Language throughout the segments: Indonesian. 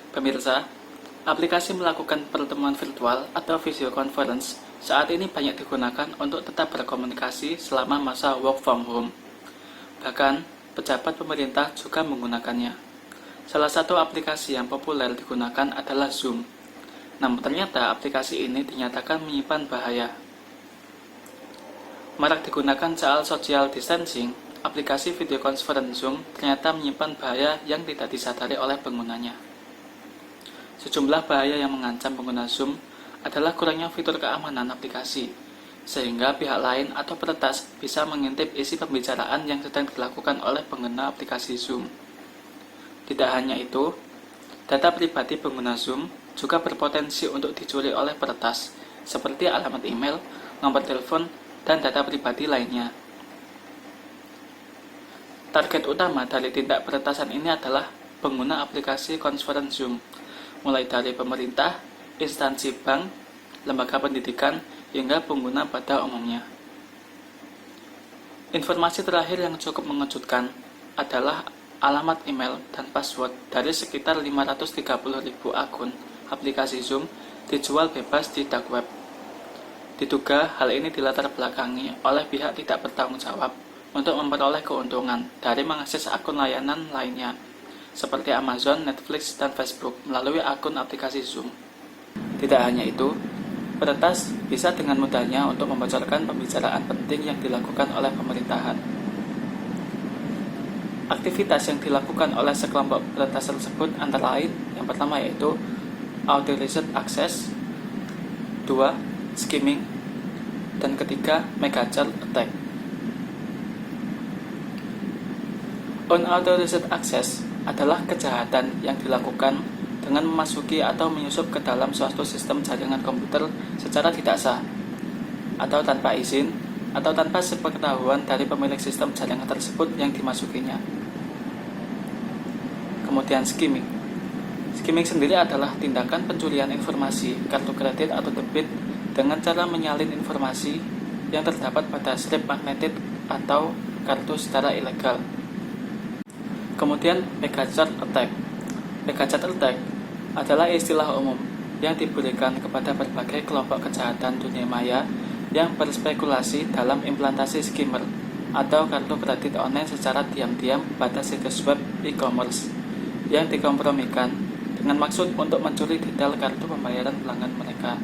Pemirsa, aplikasi melakukan pertemuan virtual atau video conference saat ini banyak digunakan untuk tetap berkomunikasi selama masa work from home. Bahkan, pejabat pemerintah juga menggunakannya. Salah satu aplikasi yang populer digunakan adalah Zoom. Namun ternyata aplikasi ini dinyatakan menyimpan bahaya. Marak digunakan soal social distancing, aplikasi video conference Zoom ternyata menyimpan bahaya yang tidak disadari oleh penggunanya. Sejumlah bahaya yang mengancam pengguna Zoom adalah kurangnya fitur keamanan aplikasi, sehingga pihak lain atau peretas bisa mengintip isi pembicaraan yang sedang dilakukan oleh pengguna aplikasi Zoom. Tidak hanya itu, data pribadi pengguna Zoom juga berpotensi untuk dicuri oleh peretas, seperti alamat email, nomor telepon, dan data pribadi lainnya. Target utama dari tindak peretasan ini adalah pengguna aplikasi conference Zoom, mulai dari pemerintah, instansi bank, lembaga pendidikan, hingga pengguna pada umumnya. Informasi terakhir yang cukup mengejutkan adalah alamat email dan password dari sekitar 530.000 akun aplikasi Zoom dijual bebas di dark web. Diduga hal ini dilatar belakangi oleh pihak tidak bertanggung jawab untuk memperoleh keuntungan dari mengakses akun layanan lainnya, seperti Amazon, Netflix, dan Facebook melalui akun aplikasi Zoom. Tidak hanya itu, peretas bisa dengan mudahnya untuk membocorkan pembicaraan penting yang dilakukan oleh pemerintahan. Aktivitas yang dilakukan oleh sekelompok peretas tersebut antara lain, yang pertama yaitu Authorized Access, 2. Skimming, dan ketiga Megachart Attack. Unauthorized Access adalah kejahatan yang dilakukan dengan memasuki atau menyusup ke dalam suatu sistem jaringan komputer secara tidak sah, atau tanpa izin, atau tanpa sepengetahuan dari pemilik sistem jaringan tersebut yang dimasukinya. Kemudian skimming. Skimming sendiri adalah tindakan pencurian informasi kartu kredit atau debit dengan cara menyalin informasi yang terdapat pada strip magnetik atau kartu secara ilegal. Kemudian Megachart Attack. Megachart Attack adalah istilah umum yang diberikan kepada berbagai kelompok kejahatan dunia maya yang berspekulasi dalam implantasi skimmer atau kartu kredit online secara diam-diam pada situs web e-commerce yang dikompromikan dengan maksud untuk mencuri detail kartu pembayaran pelanggan mereka.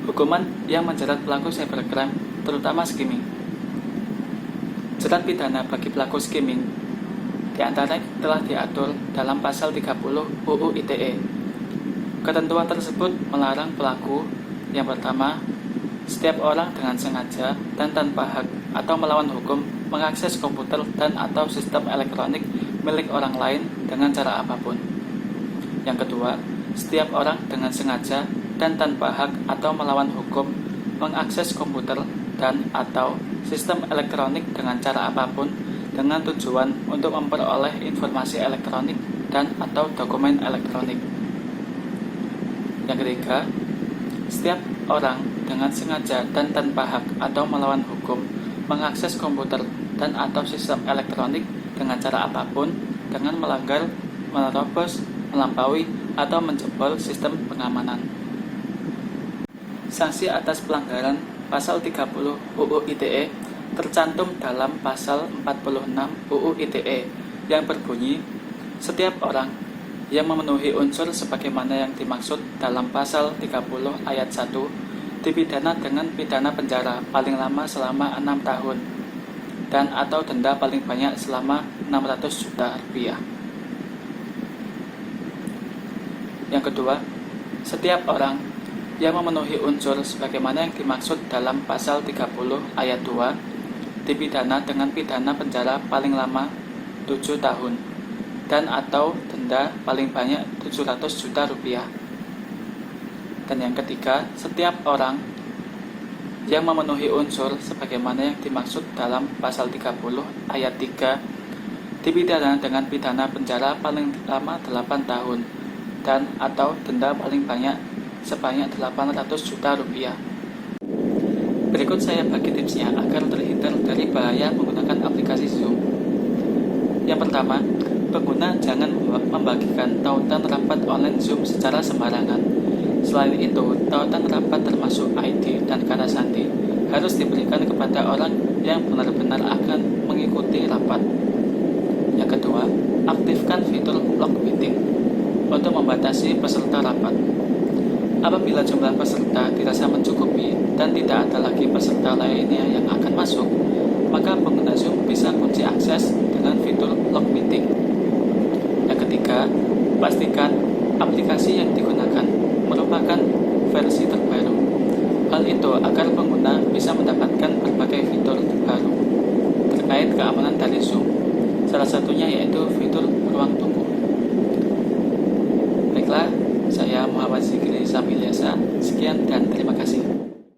Hukuman yang menjerat pelaku cybercrime, terutama skimming. Jerat pidana bagi pelaku skimming di antaranya telah diatur dalam pasal 30 UU ITE. Ketentuan tersebut melarang pelaku yang pertama, setiap orang dengan sengaja dan tanpa hak atau melawan hukum mengakses komputer dan atau sistem elektronik milik orang lain dengan cara apapun. Yang kedua, setiap orang dengan sengaja dan tanpa hak atau melawan hukum mengakses komputer dan atau sistem elektronik dengan cara apapun dengan tujuan untuk memperoleh informasi elektronik dan atau dokumen elektronik. Yang ketiga, setiap orang dengan sengaja dan tanpa hak atau melawan hukum mengakses komputer dan atau sistem elektronik dengan cara apapun dengan melanggar, menerobos, melampaui, atau menjebol sistem pengamanan. Sanksi atas pelanggaran pasal 30 UU ITE tercantum dalam pasal 46 UU ITE yang berbunyi, setiap orang yang memenuhi unsur sebagaimana yang dimaksud dalam pasal 30 ayat 1 dipidana dengan pidana penjara paling lama selama 6 tahun dan atau denda paling banyak selama 600 juta rupiah. Yang kedua, setiap orang yang memenuhi unsur sebagaimana yang dimaksud dalam pasal 30 ayat 2 dipidana dengan pidana penjara paling lama 7 tahun dan atau denda paling banyak 700 juta rupiah. Dan yang ketiga, setiap orang yang memenuhi unsur sebagaimana yang dimaksud dalam pasal 30 ayat 3 dipidana dengan pidana penjara paling lama 8 tahun dan atau denda paling banyak sebanyak 800 juta rupiah. Berikut saya bagi tipsnya agar terhindar dari bahaya menggunakan aplikasi Zoom. Yang pertama, pengguna jangan membagikan tautan rapat online Zoom secara sembarangan. Selain itu, tautan rapat termasuk ID dan kata sandi harus diberikan kepada orang yang benar-benar akan mengikuti rapat. Yang kedua, aktifkan fitur log meeting untuk membatasi peserta rapat. Apabila jumlah peserta dirasa mencukupi dan tidak ada lagi peserta lainnya yang akan masuk, maka pengguna Zoom bisa kunci akses dengan fitur log meeting. Yang ketiga, pastikan aplikasi yang digunakan